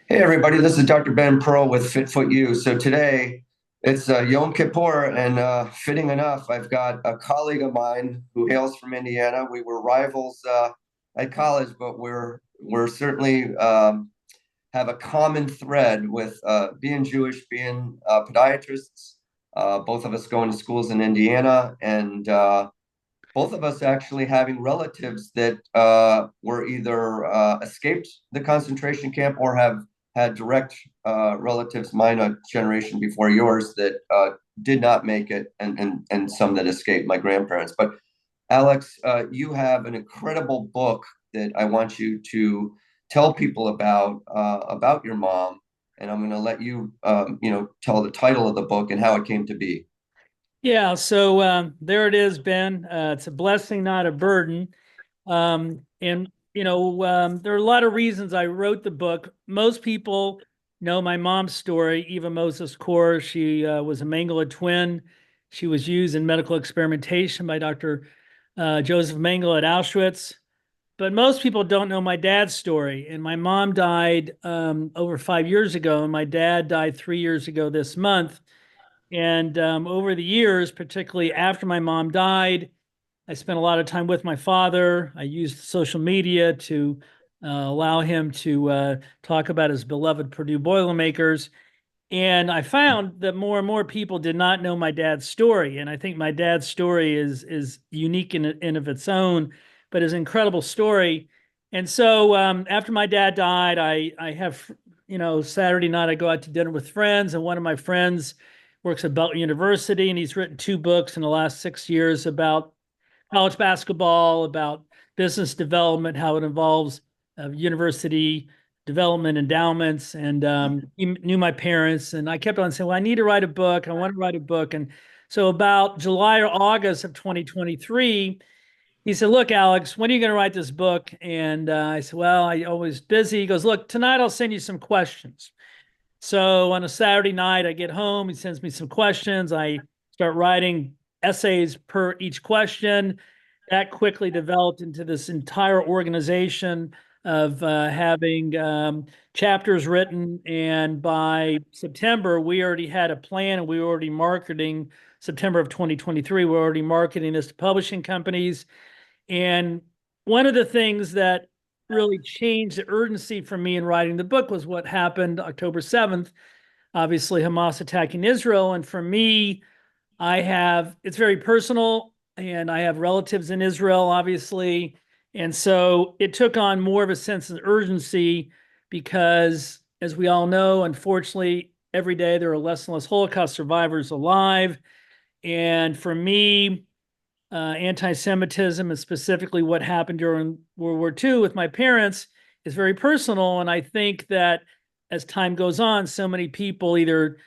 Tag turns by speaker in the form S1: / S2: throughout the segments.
S1: Hey everybody, this is Dr. Ben Pearl with FitFoot U. So today it's Yom Kippur, and fitting enough, I've got a colleague of mine who hails from Indiana. We were rivals at college, but we're certainly have a common thread with being Jewish, being podiatrists. Both of us going to schools in Indiana, and both of us actually having relatives that were either escaped the concentration camp or have had direct relatives, mine a generation before yours, that did not make it, and some that escaped, my grandparents. But Alex, you have an incredible book that I want you to tell people about your mom, and I'm going to let you, tell the title of the book and how it came to be.
S2: Yeah, so there it is, Ben. It's a blessing, not a burden. There are a lot of reasons I wrote the book. Most people know my mom's story, Eva Moses Kaur. She was a Mengele twin. She was used in medical experimentation by Dr. Joseph Mengele at Auschwitz. But most people don't know my dad's story. And my mom died over 5 years ago, and my dad died 3 years ago this month. And over the years, particularly after my mom died, I spent a lot of time with my father. I used social media to allow him to talk about his beloved Purdue Boilermakers. And I found that more and more people did not know my dad's story. And I think my dad's story is unique in of its own, but is an incredible story. And so after my dad died, I have, Saturday night I go out to dinner with friends, and one of my friends works at Belton University, and he's written two books in the last 6 years about college basketball, about business development, how it involves university development endowments. And he knew my parents, and I kept on saying, well, I need to write a book. I want to write a book. And so about July or August of 2023, he said, look, Alex, when are you going to write this book? And I said, well, I always busy. He goes, look, tonight I'll send you some questions. So on a Saturday night, I get home, he sends me some questions. I start writing essays per each question. That quickly developed into this entire organization of having chapters written. And by September, we already had a plan, and we were already marketing. September of 2023, we're already marketing this to publishing companies. And one of the things that really changed the urgency for me in writing the book was what happened October 7th, obviously Hamas attacking Israel. And for me, it's very personal, and I have relatives in Israel, obviously. And so it took on more of a sense of urgency because, as we all know, unfortunately, every day there are less and less Holocaust survivors alive. And for me, anti-Semitism, and specifically what happened during World War II with my parents, is very personal. And I think that as time goes on, so many people either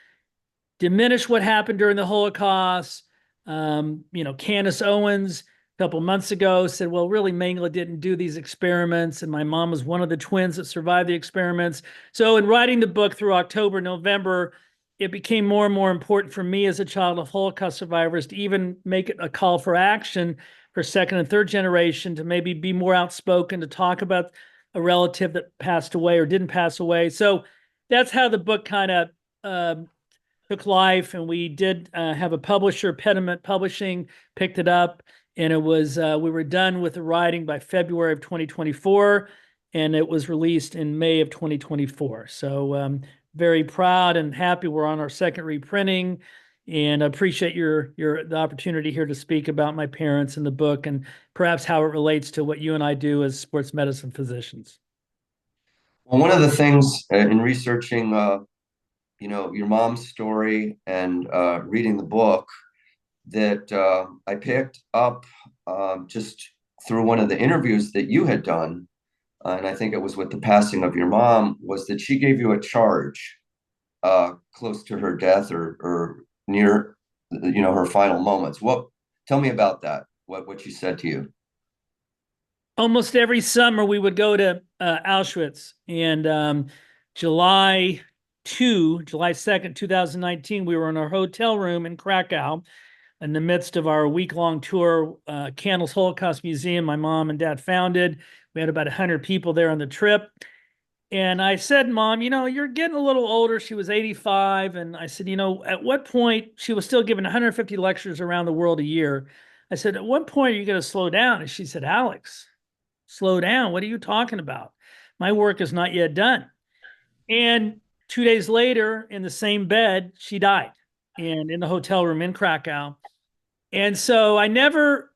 S2: diminish what happened during the Holocaust. Candace Owens a couple months ago said, well, really, Mengele didn't do these experiments, and my mom was one of the twins that survived the experiments. So in writing the book through October, November, it became more and more important for me as a child of Holocaust survivors to even make it a call for action for second and third generation to maybe be more outspoken, to talk about a relative that passed away or didn't pass away. So that's how the book kind of took life. And we did have a publisher, Pediment Publishing, picked it up, and it was we were done with the writing by February of 2024, and it was released in May of 2024. So very proud and happy we're on our second reprinting, and I appreciate the opportunity here to speak about my parents in the book and perhaps how it relates to what you and I do as sports medicine physicians.
S1: Well, one of the things in researching, your mom's story and reading the book that I picked up just through one of the interviews that you had done, and I think it was with the passing of your mom, was that she gave you a charge close to her death or near, her final moments. Tell me about that. What she said to you?
S2: Almost every summer we would go to Auschwitz. And July July 2nd, 2019, we were in our hotel room in Krakow in the midst of our week-long tour, Candles Holocaust Museum my mom and dad founded. We had about 100 people there on the trip. And I said, Mom, you're getting a little older. She was 85. And I said, at what point she was still giving 150 lectures around the world a year. I said, at what point are you going to slow down? And she said, Alex, slow down. What are you talking about? My work is not yet done. And 2 days later, in the same bed, she died and in the hotel room in Krakow. And so I never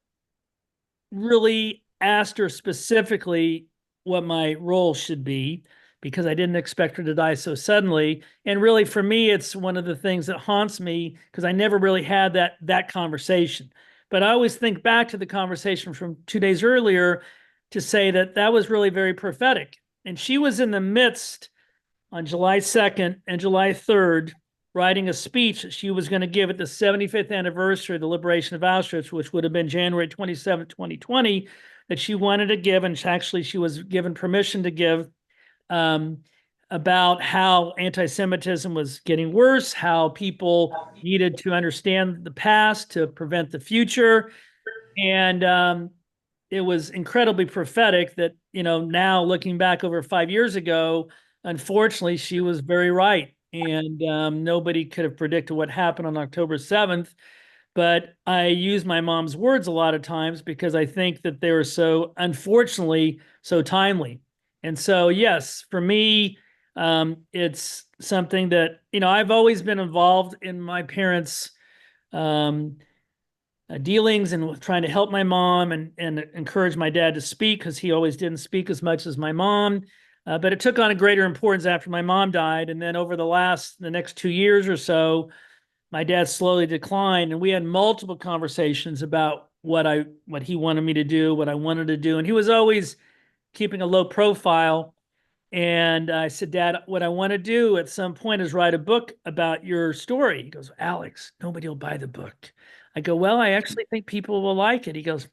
S2: really asked her specifically what my role should be because I didn't expect her to die so suddenly. And really, for me, it's one of the things that haunts me because I never really had that conversation. But I always think back to the conversation from 2 days earlier to say that that was really very prophetic. And she was in the midst on July 2nd and July 3rd writing a speech that she was going to give at the 75th anniversary of the liberation of Auschwitz, which would have been January 27th, 2020, that she wanted to give. And actually, she was given permission to give about how anti-Semitism was getting worse, how people needed to understand the past to prevent the future. And it was incredibly prophetic that, now looking back over 5 years ago, unfortunately, she was very right. And nobody could have predicted what happened on October 7th. But I use my mom's words a lot of times because I think that they were so, unfortunately, so timely. And so, yes, for me, it's something that, I've always been involved in my parents' um, dealings and trying to help my mom and encourage my dad to speak because he always didn't speak as much as my mom. But it took on a greater importance after my mom died. And then over the next 2 years or so, my dad slowly declined. And we had multiple conversations about what he wanted me to do, what I wanted to do. And he was always keeping a low profile. And I said, Dad, what I want to do at some point is write a book about your story. He goes, Alex, nobody will buy the book. I go, well, I actually think people will like it. He goes,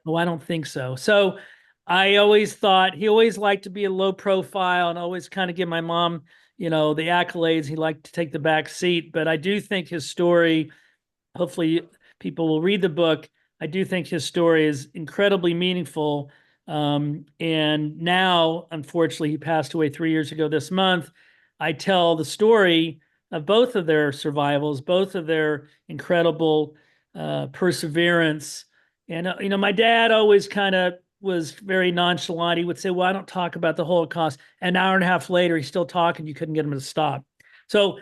S2: oh, I don't think so. So I always thought he always liked to be a low profile and always kind of give my mom, the accolades. He liked to take the back seat. But I do think his story, hopefully people will read the book. I do think his story is incredibly meaningful. And now, unfortunately, he passed away 3 years ago this month. I tell the story of both of their survivals, both of their incredible perseverance. And, my dad always kind of was very nonchalant. He would say, well, I don't talk about the Holocaust. An hour and a half later, he's still talking. You couldn't get him to stop. So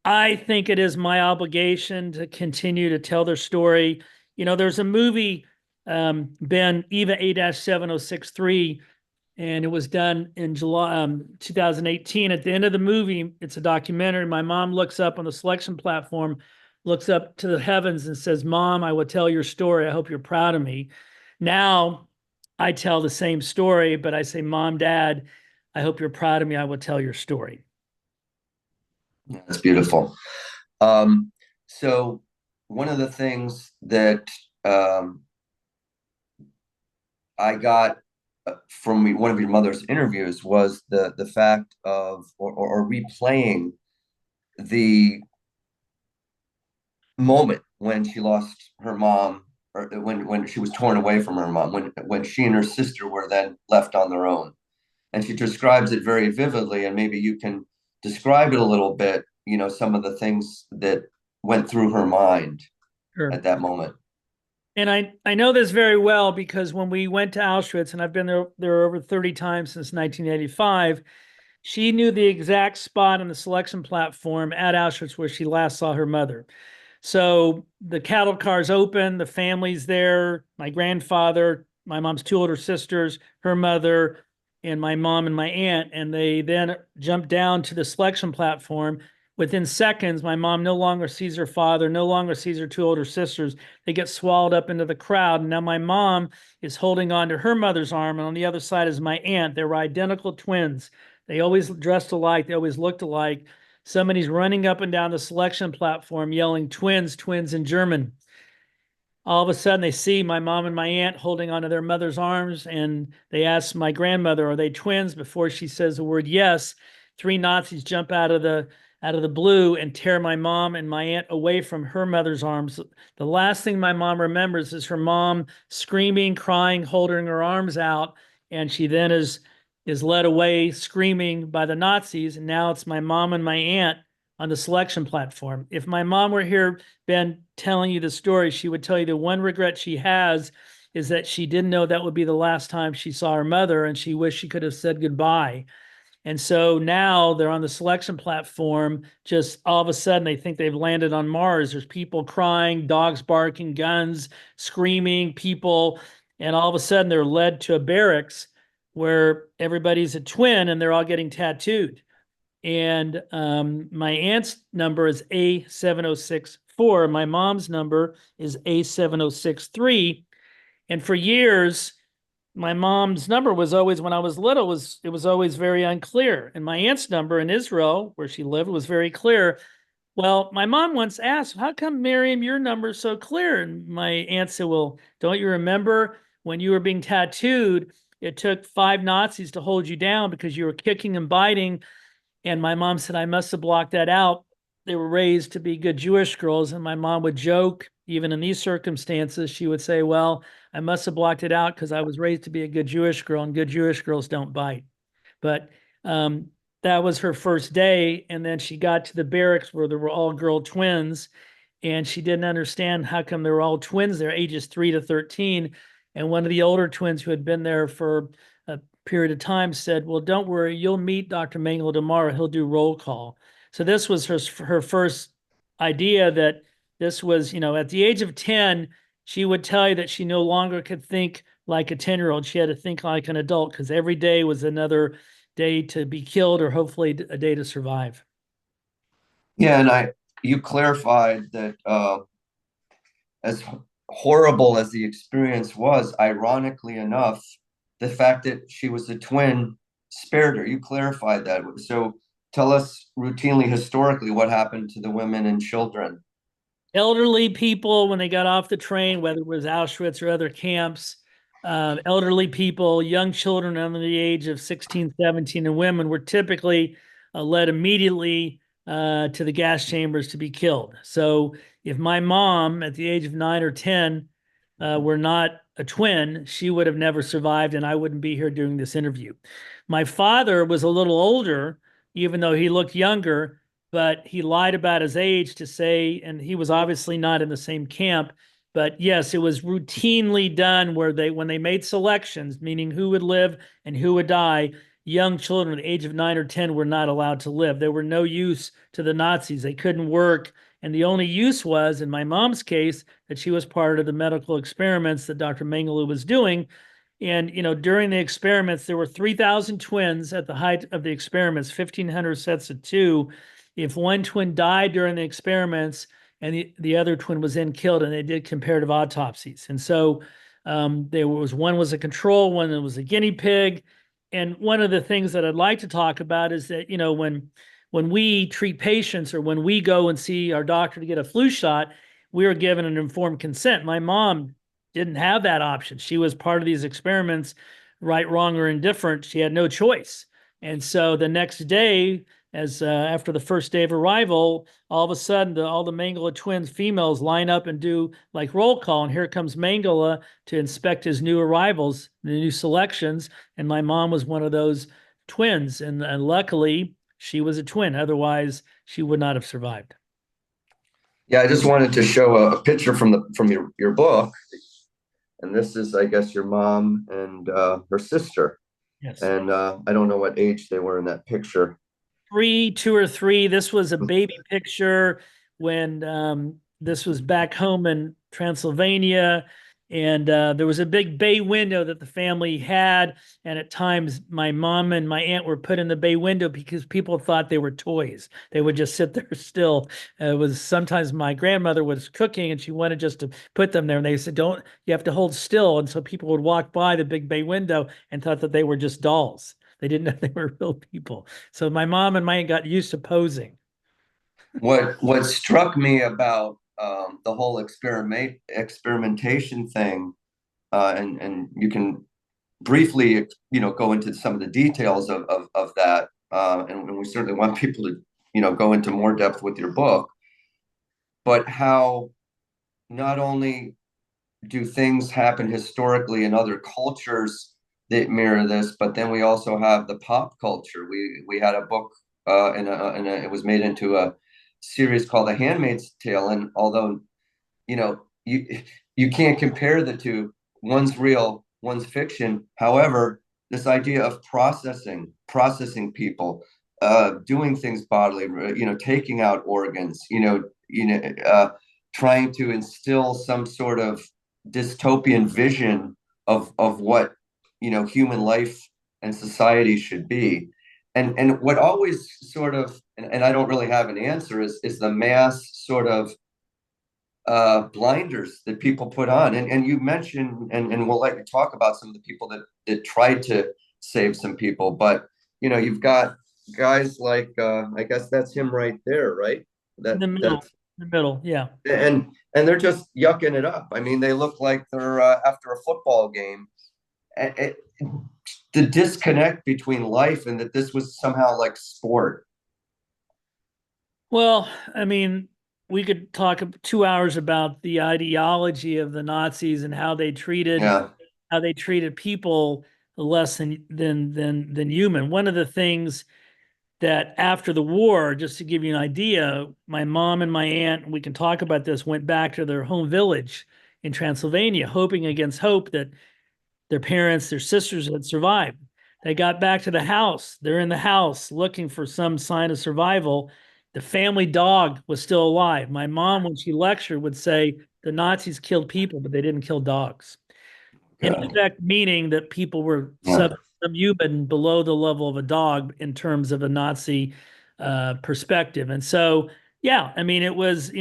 S2: I think it is my obligation to continue to tell their story. There's a movie, Ben, Eva A-7063, and it was done in July 2018. At the end of the movie, it's a documentary. My mom looks up on the selection platform, looks up to the heavens and says, Mom, I will tell your story. I hope you're proud of me. Now I tell the same story, but I say, Mom, Dad, I hope you're proud of me. I will tell your story.
S1: That's beautiful. So one of the things that I got from one of your mother's interviews was the fact of or replaying the moment when she lost her mom, or when she was torn away from her mom, when she and her sister were then left on their own. And she describes it very vividly, and maybe you can describe it a little bit, some of the things that went through her mind
S2: Sure.
S1: at that moment.
S2: And I know this very well because when we went to Auschwitz, and I've been there over 30 times since 1985, she knew the exact spot on the selection platform at Auschwitz where she last saw her mother. So the cattle car's open, the family's there, my grandfather, my mom's two older sisters, her mother, and my mom and my aunt. And they then jump down to the selection platform. Within seconds, my mom no longer sees her father, no longer sees her two older sisters. They get swallowed up into the crowd. And now my mom is holding on to her mother's arm, and on the other side is my aunt. They were identical twins. They always dressed alike. They always looked alike. Somebody's running up and down the selection platform yelling, twins, twins in German. All of a sudden, they see my mom and my aunt holding onto their mother's arms, and they ask my grandmother, are they twins? Before she says the word yes, three Nazis jump out of the blue and tear my mom and my aunt away from her mother's arms. The last thing my mom remembers is her mom screaming, crying, holding her arms out, and she then is is led away screaming by the Nazis. And now it's my mom and my aunt on the selection platform. If my mom were here, Ben, telling you the story, she would tell you the one regret she has is that she didn't know that would be the last time she saw her mother, and she wished she could have said goodbye. And so now they're on the selection platform. Just all of a sudden, they think they've landed on Mars. There's people crying, dogs barking, guns screaming, people. And all of a sudden, they're led to a barracks where everybody's a twin and they're all getting tattooed. And my aunt's number is A7064. My mom's number is A7063. And for years, my mom's number was always, when I was little, it was always very unclear. And my aunt's number in Israel, where she lived, was very clear. Well, my mom once asked, "How come, Miriam, your number is so clear?" And my aunt said, "Well, don't you remember when you were being tattooed, it took 5 Nazis to hold you down because you were kicking and biting." And my mom said, "I must have blocked that out. They were raised to be good Jewish girls." And my mom would joke, even in these circumstances, she would say, "Well, I must have blocked it out because I was raised to be a good Jewish girl, and good Jewish girls don't bite." But that was her first day. And then she got to the barracks where there were all girl twins. And she didn't understand how come they were all twins there, ages 3 to 13. And one of the older twins who had been there for a period of time said, "Well, don't worry, you'll meet Dr. Mengele tomorrow. He'll do roll call." So this was her first idea that this was, at the age of 10, she would tell you that she no longer could think like a 10-year-old. She had to think like an adult because every day was another day to be killed or hopefully a day to survive.
S1: Yeah, and you clarified that as horrible as the experience was, ironically enough, the fact that she was a twin spared her. You clarified that. So tell us routinely, historically, what happened to the women and children.
S2: Elderly people, when they got off the train, whether it was Auschwitz or other camps, elderly people, young children under the age of 16, 17, and women were typically led immediately to the gas chambers to be killed. So if my mom at the age of 9 or 10 were not a twin, she would have never survived, and I wouldn't be here doing this interview. My father was a little older, even though he looked younger, but he lied about his age to say, and he was obviously not in the same camp. But yes, it was routinely done where when they made selections, meaning who would live and who would die, young children at the age of 9 or 10 were not allowed to live. They were no use to the Nazis. They couldn't work. And the only use was, in my mom's case, that she was part of the medical experiments that Dr. Mengele was doing. And, during the experiments, there were 3,000 twins at the height of the experiments, 1,500 sets of two. If one twin died during the experiments and the other twin was then killed, and they did comparative autopsies. And so there was one was a control, one was a guinea pig. And one of the things that I'd like to talk about is that, when we treat patients or when we go and see our doctor to get a flu shot, we are given an informed consent. My mom didn't have that option. She was part of these experiments, right, wrong, or indifferent. She had no choice. And so the next day, as after the first day of arrival, all of a sudden, all the Mengele twins females line up and do like roll call. And here comes Mengele to inspect his new arrivals, the new selections. And my mom was one of those twins. And luckily, she was a twin. Otherwise, she would not have survived.
S1: Yeah, I just wanted to show a picture from your book, and this is, I guess, your mom and her sister.
S2: Yes.
S1: And I don't know what age they were in that picture.
S2: 3, 2 or 3. This was a baby picture when this was back home in Transylvania. And there was a big bay window that the family had. And at times, my mom and my aunt were put in the bay window because people thought they were toys. They would just sit there still. It was sometimes my grandmother was cooking and she wanted just to put them there. And they said, "Don't, you have to hold still." And so people would walk by the big bay window and thought that they were just dolls. They didn't know they were real people. So my mom and my aunt got used to posing.
S1: What struck me about the whole experimentation thing, and you can briefly, go into some of the details of that, and we certainly want people to, go into more depth with your book, but how not only do things happen historically in other cultures that mirror this, but then we also have the pop culture. We had a book, it was made into a series called The Handmaid's Tale, and although you know you can't compare the two, one's real, one's fiction. However, this idea of processing people, doing things bodily, taking out organs, trying to instill some sort of dystopian vision of what human life and society should be. And what always sort of, and I don't really have an answer, is the mass sort of blinders that people put on. And you mentioned, and we'll let you talk about some of the people that tried to save some people, but you've got guys like I guess that's him right there, right?
S2: In the middle,
S1: That's
S2: in the middle, yeah.
S1: and they're just yucking it up. I mean, they look like they're after a football game. The disconnect between life and that this was somehow like sport.
S2: Well, I mean, we could talk 2 hours about the ideology of the Nazis and
S1: Yeah,
S2: how they treated people less than human. One of the things that after the war, just to give you an idea, my mom and my aunt, we can talk about this, went back to their home village in Transylvania, hoping against hope that their parents, their sisters had survived. They got back to the house. They're in the house looking for some sign of survival. The family dog was still alive. My mom, when she lectured, would say the Nazis killed people, but they didn't kill dogs. In
S1: God.
S2: effect, meaning that people were
S1: Yeah.
S2: subhuman below the level of a dog in terms of a Nazi perspective. And so, yeah, I mean, it was,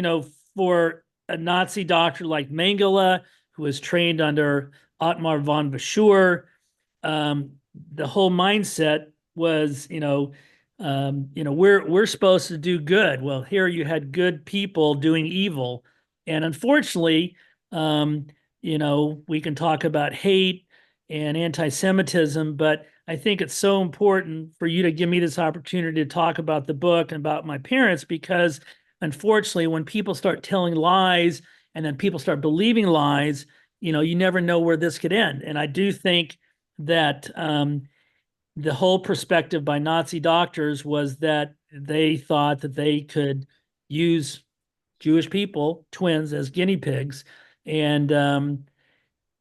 S2: for a Nazi doctor like Mengele, who was trained under Otmar von Verschuur, the whole mindset was, we're supposed to do good. Well, here you had good people doing evil, and unfortunately, we can talk about hate and anti-Semitism, but I think it's so important for you to give me this opportunity to talk about the book and about my parents, because unfortunately, when people start telling lies and then people start believing lies, you never know where this could end. And I do think that the whole perspective by Nazi doctors was that they thought that they could use Jewish people, twins, as guinea pigs. And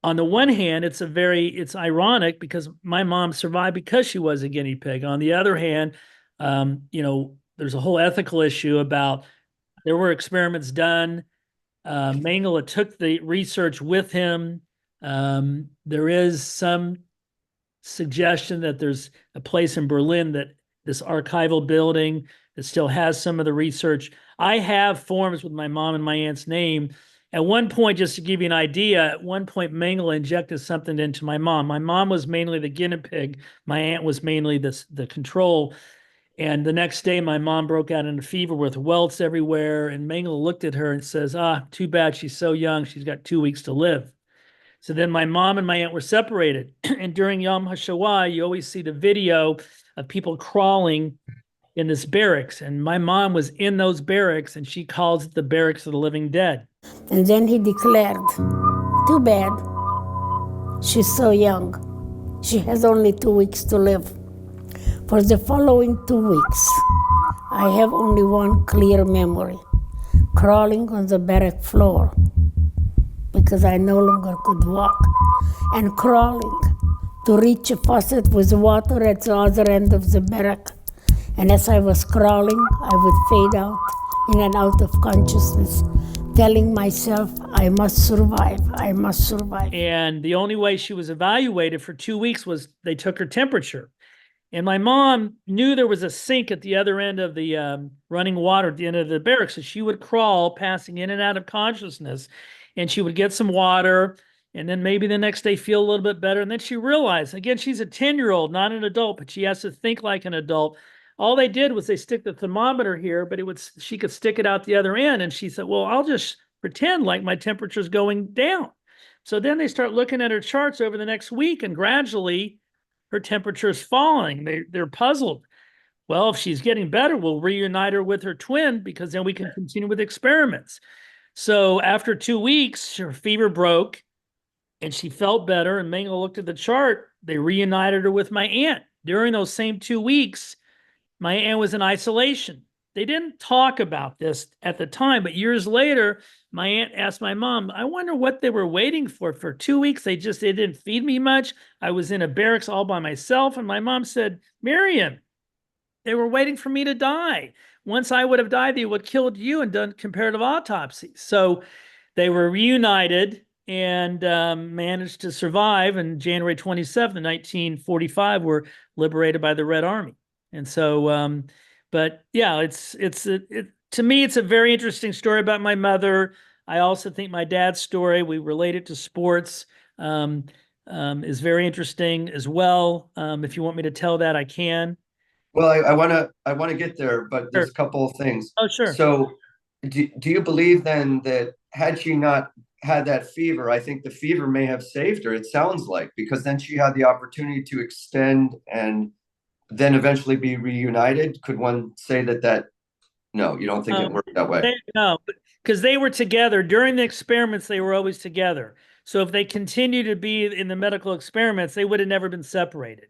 S2: on the one hand, it's ironic because my mom survived because she was a guinea pig. On the other hand, there's a whole ethical issue about there were experiments done. Mengele took the research with him. There is some suggestion that there's a place in Berlin, that this archival building that still has some of the research. I have forms with my mom and my aunt's name. At one point, just to give you an idea, at one point Mengele injected something into my mom. My mom was mainly the guinea pig. My aunt was mainly the control. And the next day, my mom broke out in a fever with welts everywhere. And Mengele looked at her and says, too bad she's so young. She's got 2 weeks to live. So then my mom and my aunt were separated. And during Yom HaShoah, you always see the video of people crawling in this barracks. And my mom was in those barracks, and she calls it the barracks of the living dead.
S3: And then he declared, too bad, she's so young. She has only 2 weeks to live. For the following 2 weeks, I have only one clear memory, crawling on the barrack floor, because I no longer could walk, and crawling to reach a faucet with water at the other end of the barrack. And as I was crawling, I would fade out in and out of consciousness, telling myself, I must survive, I must survive.
S2: And the only way she was evaluated for 2 weeks was they took her temperature. And my mom knew there was a sink at the other end of the running water at the end of the barracks. So she would crawl, passing in and out of consciousness, and she would get some water, and then maybe the next day feel a little bit better. And then she realized, again, she's a 10-year-old, not an adult, but she has to think like an adult. All they did was they stick the thermometer here, but she could stick it out the other end. And she said, well, I'll just pretend like my temperature's going down. So then they start looking at her charts over the next week, and gradually her temperature is falling. They're puzzled. Well, if she's getting better, we'll reunite her with her twin, because then we can continue with experiments. So after 2 weeks, her fever broke and she felt better. And Mengele looked at the chart they reunited her with my aunt. During those same 2 weeks, my aunt was in isolation. They didn't talk about this at the time, but years later, my aunt asked my mom, I wonder what they were waiting for. For 2 weeks, they didn't feed me much. I was in a barracks all by myself. And my mom said, Miriam, they were waiting for me to die. Once I would have died, they would have killed you and done comparative autopsies. So they were reunited and managed to survive. And January 27th, 1945, were liberated by the Red Army. And so, but yeah, to me, it's a very interesting story about my mother. I also think my dad's story, we relate it to sports, is very interesting as well. If you want me to tell that, I can.
S1: Well, I want to get there, but there's
S2: Sure.
S1: a couple of things.
S2: Oh, sure.
S1: So, do you believe then that had she not had that fever, I think the fever may have saved her, it sounds like, because then she had the opportunity to extend and then eventually be reunited? Could one say that no, you don't think it worked that way?
S2: No, because they were together during the experiments. They were always together. So if they continued to be in the medical experiments, they would have never been separated.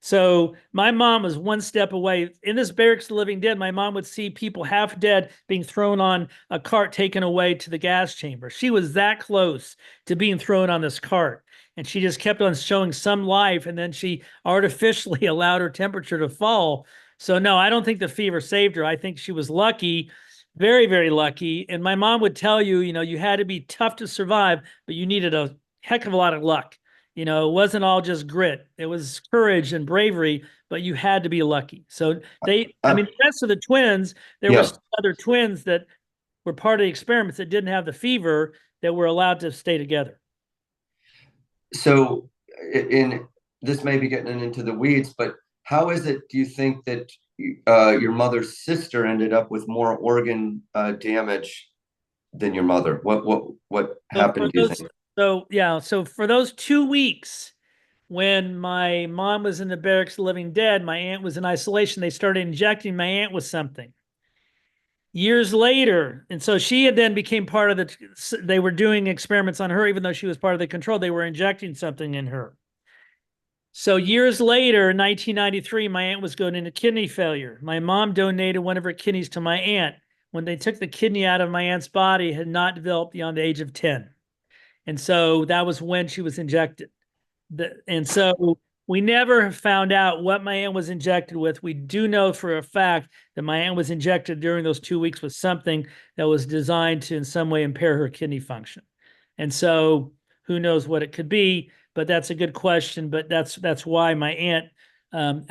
S2: So my mom was one step away. In this barracks of the living dead, my mom would see people half dead being thrown on a cart taken away to the gas chamber. She was that close to being thrown on this cart. And she just kept on showing some life. And then she artificially allowed her temperature to fall. So no, I don't think the fever saved her. I think she was lucky, very, very lucky. And my mom would tell you, you had to be tough to survive, but you needed a heck of a lot of luck. It wasn't all just grit. It was courage and bravery, but you had to be lucky. So the rest of the twins, there were other twins that were part of the experiments that didn't have the fever that were allowed to stay together.
S1: So this may be getting into the weeds, but how is it, do you think, that your mother's sister ended up with more organ damage than your mother? What happened, do you think?
S2: So for those 2 weeks, when my mom was in the barracks of the living dead, my aunt was in isolation, they started injecting my aunt with something. Years later, and so she had then became part of they were doing experiments on her, even though she was part of the control, they were injecting something in her. So years later, in 1993, my aunt was going into kidney failure. My mom donated one of her kidneys to my aunt. When they took the kidney out of my aunt's body, it had not developed beyond the age of 10. And so that was when she was injected. And so we never found out what my aunt was injected with. We do know for a fact that my aunt was injected during those 2 weeks with something that was designed to in some way impair her kidney function. And so who knows what it could be, but that's a good question. But that's why my aunt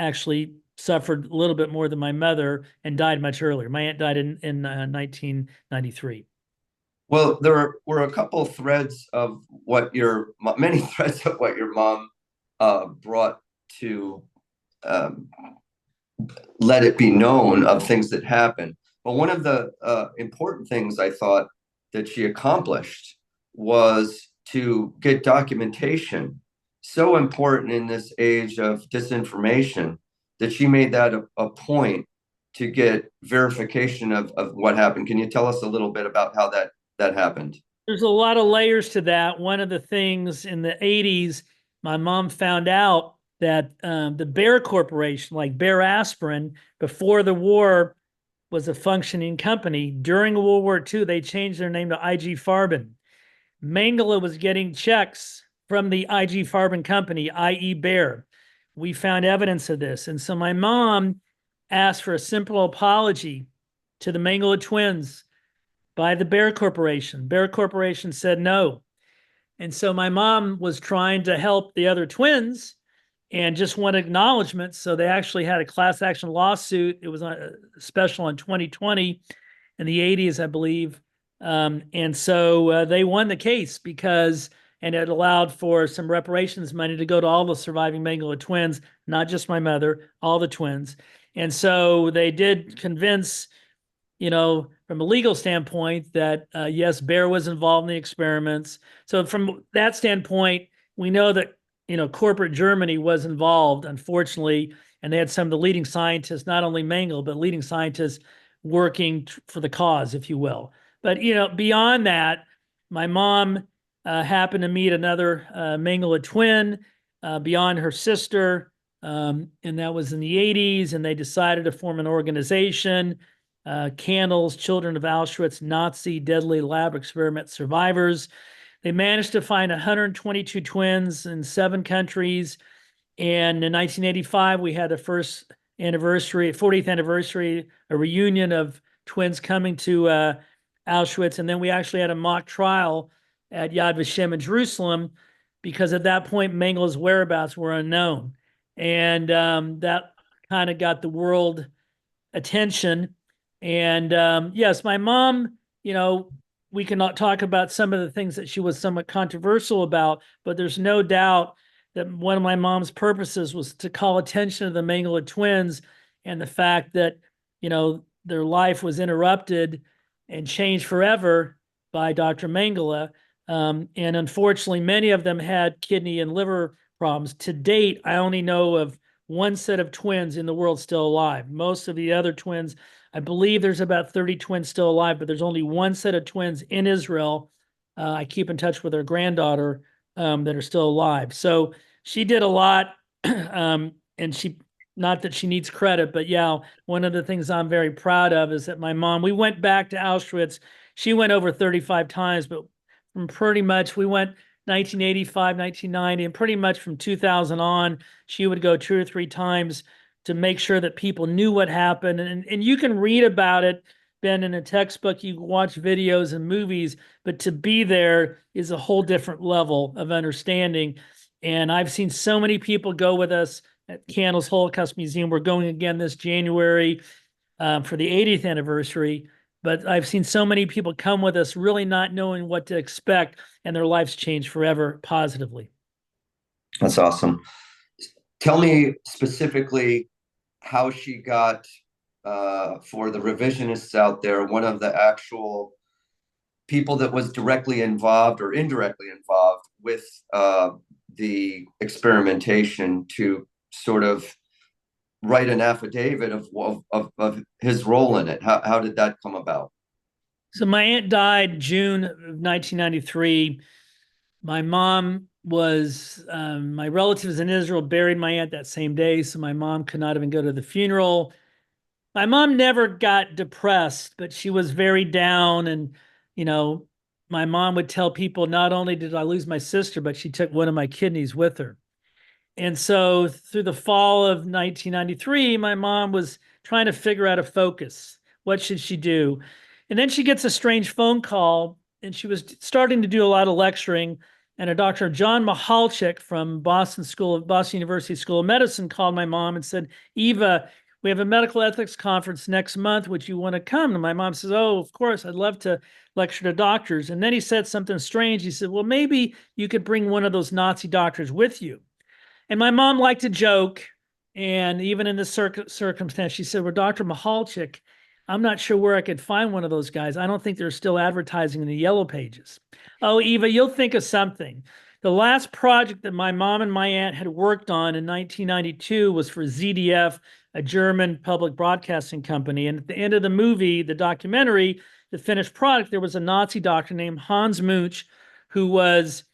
S2: actually suffered a little bit more than my mother and died much earlier. My aunt died in 1993.
S1: Well, there were a couple of threads of many threads of what your mom brought to let it be known of things that happened. But one of the important things I thought that she accomplished was to get documentation. So important in this age of disinformation that she made that a point to get verification of what happened. Can you tell us a little bit about how that happened?
S2: There's a lot of layers to that. One of the things in the 80s, my mom found out that the Bayer Corporation, like Bayer Aspirin, before the war was a functioning company. During World War II, they changed their name to IG Farben. Mengele was getting checks from the IG Farben company, i.e. Bayer. We found evidence of this. And so my mom asked for a simple apology to the Mengele twins by the Bayer Corporation. Bayer Corporation said no. And so my mom was trying to help the other twins and just wanted acknowledgement. So they actually had a class action lawsuit. It was special in 2020 in the 80s, I believe. And so they won the case and it allowed for some reparations money to go to all the surviving Mengele twins, not just my mother, all the twins. And so they did convince, from a legal standpoint that, yes, Bayer was involved in the experiments. So from that standpoint, we know that, corporate Germany was involved, unfortunately, and they had some of the leading scientists, not only Mengele, but leading scientists working for the cause, if you will. But, beyond that, my mom happened to meet another Mengele twin beyond her sister. And that was in the 80s. And they decided to form an organization, Candles, Children of Auschwitz, Nazi Deadly Lab Experiment Survivors. They managed to find 122 twins in 7 countries. And in 1985, we had the first anniversary, 40th anniversary, a reunion of twins coming to Auschwitz. And then we actually had a mock trial at Yad Vashem in Jerusalem, because at that point, Mengele's whereabouts were unknown. And that kind of got the world attention. And yes, my mom, we cannot talk about some of the things that she was somewhat controversial about, but there's no doubt that one of my mom's purposes was to call attention to the Mengele twins and the fact that, their life was interrupted and changed forever by Dr. Mengele. And unfortunately, many of them had kidney and liver problems. To date, I only know of one set of twins in the world still alive. Most of the other twins, I believe there's about 30 twins still alive, but there's only one set of twins in Israel. I keep in touch with her granddaughter that are still alive. So she did a lot, and she, not that she needs credit, but yeah, one of the things I'm very proud of is that my mom, we went back to Auschwitz. She went over 35 times, but from pretty much, we went 1985, 1990, and pretty much from 2000 on, she would go 2 or 3 times to make sure that people knew what happened. And you can read about it, Ben, in a textbook, you watch videos and movies, but to be there is a whole different level of understanding. And I've seen so many people go with us at Candles Holocaust Museum. We're going again this January for the 80th anniversary. But I've seen so many people come with us really not knowing what to expect, and their lives change forever positively.
S1: That's awesome. Tell me specifically how she got, for the revisionists out there, one of the actual people that was directly involved or indirectly involved with the experimentation to sort of write an affidavit of his role in it. How did that come about?
S2: So my aunt died June of 1993. My mom was, my relatives in Israel buried my aunt that same day, so my mom could not even go to the funeral. My mom never got depressed, but she was very down. And, my mom would tell people, not only did I lose my sister, but she took one of my kidneys with her. And so through the fall of 1993, my mom was trying to figure out a focus. What should she do? And then she gets a strange phone call, and she was starting to do a lot of lecturing. And a Dr. John Mahalchik from Boston University School of Medicine called my mom and said, Eva, we have a medical ethics conference next month. Would you want to come? And my mom says, oh, of course, I'd love to lecture to doctors. And then he said something strange. He said, well, maybe you could bring one of those Nazi doctors with you. And my mom liked to joke. And even in this circumstance, she said, well, Dr. Mahalchik, I'm not sure where I could find one of those guys. I don't think they're still advertising in the yellow pages. Oh, Eva, you'll think of something. The last project that my mom and my aunt had worked on in 1992 was for ZDF, a German public broadcasting company. And at the end of the movie, the documentary, the finished product, there was a Nazi doctor named Hans Munch, who was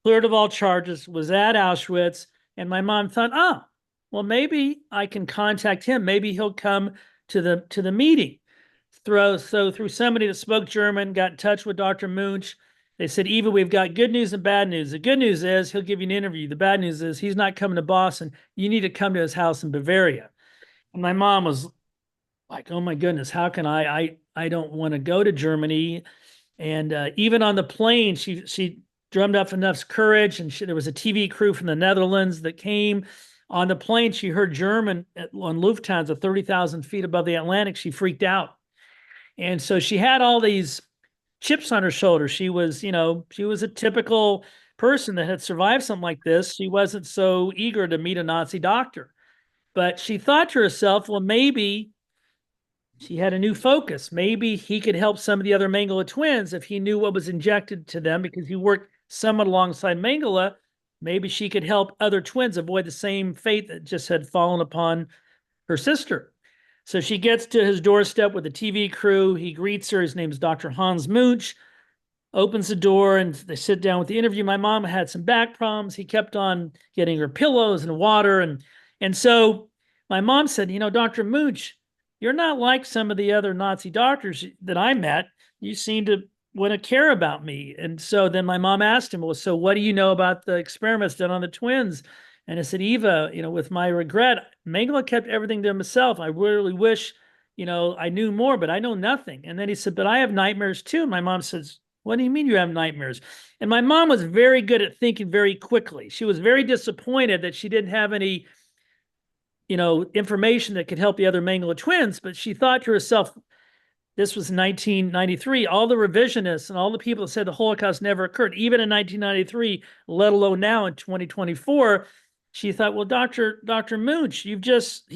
S2: cleared of all charges, was at Auschwitz. And my mom thought, oh, well, maybe I can contact him. Maybe he'll come to the meeting. Through somebody that spoke German, got in touch with Dr. Munch. They said, Eva, we've got good news and bad news. The good news is he'll give you an interview. The bad news is he's not coming to Boston. You need to come to his house in Bavaria. And my mom was like, oh my goodness, how can I don't want to go to Germany. And even on the plane, she drummed up enough courage, and there was a TV crew from the Netherlands that came. On the plane, she heard German on Lufthansa, 30,000 feet above the Atlantic. She freaked out. And so she had all these chips on her shoulder. She was a typical person that had survived something like this. She wasn't so eager to meet a Nazi doctor. But she thought to herself, well, maybe she had a new focus. Maybe he could help some of the other Mengele twins if he knew what was injected to them, because he worked somewhat alongside Mengele. Maybe she could help other twins avoid the same fate that just had fallen upon her sister. So she gets to his doorstep with the TV crew. He greets her. His name is Dr. Hans Munch. opens the door and they sit down with the interview. My mom had some back problems. He kept on getting her pillows and water. And so my mom said, Dr. Mooch, you're not like some of the other Nazi doctors that I met. You seem to want to care about me. And so then my mom asked him, well, so what do you know about the experiments done on the twins? And I said, Eva, with my regret, Mengele kept everything to himself. I really wish, I knew more, but I know nothing. And then he said, but I have nightmares too. And my mom says, what do you mean you have nightmares? And my mom was very good at thinking very quickly. She was very disappointed that she didn't have any, information that could help the other Mengele twins, but she thought to herself, this was 1993, all the revisionists and all the people that said the Holocaust never occurred, even in 1993, let alone now in 2024, she thought, well, Dr. Mooch, he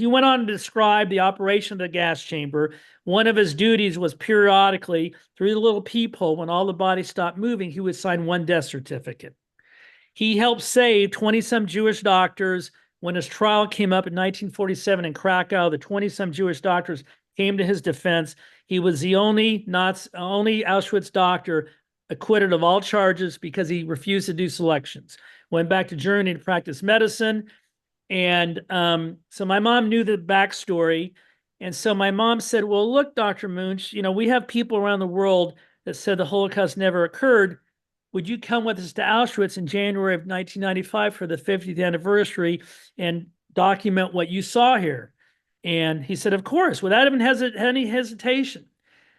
S2: went on to describe the operation of the gas chamber. One of his duties was periodically, through the little peephole, when all the bodies stopped moving, he would sign one death certificate. He helped save 20-some Jewish doctors. When his trial came up in 1947 in Krakow, the 20-some Jewish doctors came to his defense. He was the only Auschwitz doctor acquitted of all charges because he refused to do selections. Went back to Germany to practice medicine. And so my mom knew the backstory. And so my mom said, well, look, Dr. Munch, we have people around the world that said the Holocaust never occurred. Would you come with us to Auschwitz in January of 1995 for the 50th anniversary and document what you saw here? And he said, of course, without even any hesitation.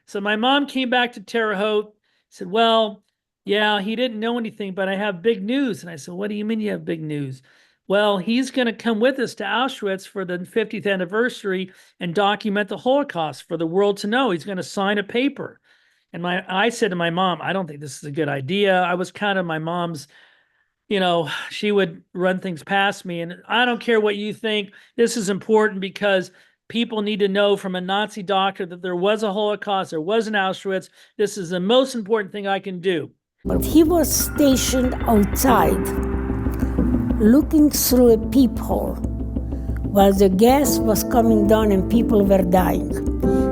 S2: So my mom came back to Terre Haute, said, well, yeah, he didn't know anything, but I have big news. And I said, what do you mean you have big news? Well, he's going to come with us to Auschwitz for the 50th anniversary and document the Holocaust for the world to know. He's going to sign a paper. And I said to my mom, I don't think this is a good idea. I was kind of my mom's, she would run things past me. And I don't care what you think. This is important because people need to know from a Nazi doctor that there was a Holocaust, there was an Auschwitz. This is the most important thing I can do.
S3: But he was stationed outside, looking through a peephole while the gas was coming down and people were dying.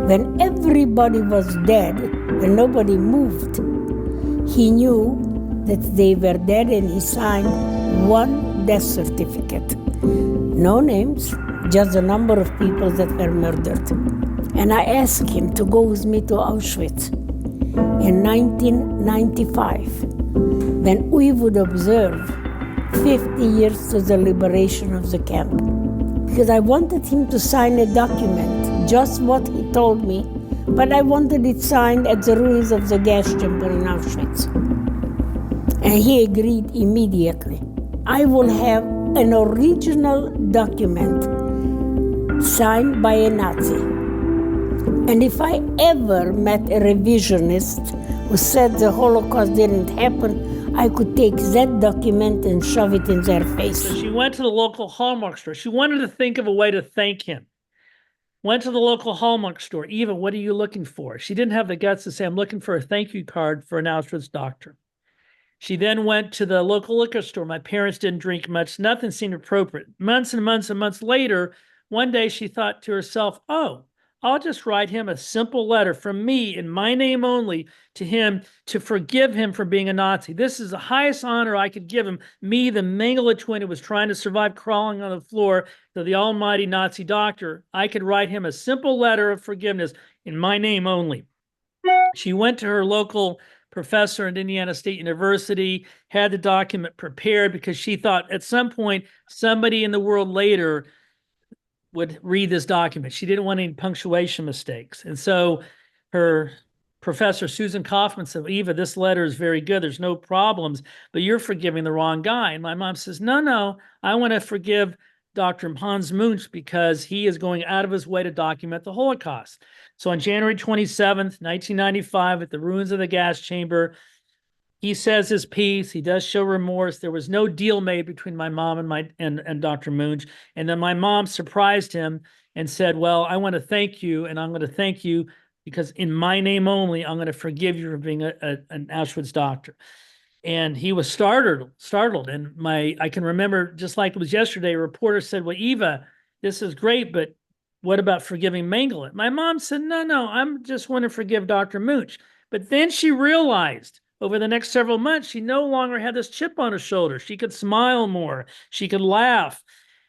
S3: When everybody was dead and nobody moved, he knew that they were dead and he signed one death certificate. No names, just the number of people that were murdered. And I asked him to go with me to Auschwitz in 1995, when we would observe 50 years to the liberation of the camp. Because I wanted him to sign a document, just what he told me, but I wanted it signed at the ruins of the gas chamber in Auschwitz. And he agreed immediately. I will have an original document signed by a Nazi. And if I ever met a revisionist who said the Holocaust didn't happen, I could take that document and shove it in their face.
S2: So she went to the local Hallmark store. She wanted to think of a way to thank him. Went to the local Hallmark store. Eva, what are you looking for? She didn't have the guts to say, I'm looking for a thank you card for an Auschwitz doctor. She then went to the local liquor store. My parents didn't drink much. Nothing seemed appropriate. Months and months and months later, one day she thought to herself, oh, I'll just write him a simple letter from me in my name only to him to forgive him for being a Nazi. This is the highest honor I could give him. Me, the Mengele twin who was trying to survive crawling on the floor to the almighty Nazi doctor. I could write him a simple letter of forgiveness in my name only. She went to her local professor at Indiana State University, had the document prepared because she thought at some point somebody in the world later would read this document. She didn't want any punctuation mistakes. And so her professor, Susan Kaufman, said, Eva, this letter is very good. There's no problems, but you're forgiving the wrong guy. And my mom says, no, I want to forgive Dr. Hans Munch because he is going out of his way to document the Holocaust. So on January 27th, 1995, at the ruins of the gas chamber, he says his piece. He does show remorse. There was no deal made between my mom and Dr. Munch. And then my mom surprised him and said, well, I want to thank you, and I'm going to thank you because in my name only, I'm going to forgive you for being an Auschwitz doctor. And he was startled. And I can remember, just like it was yesterday, a reporter said, well, Eva, this is great, but what about forgiving Mengele? My mom said, no, I'm just want to forgive Dr. Munch. But then she realized over the next several months, she no longer had this chip on her shoulder. She could smile more. She could laugh.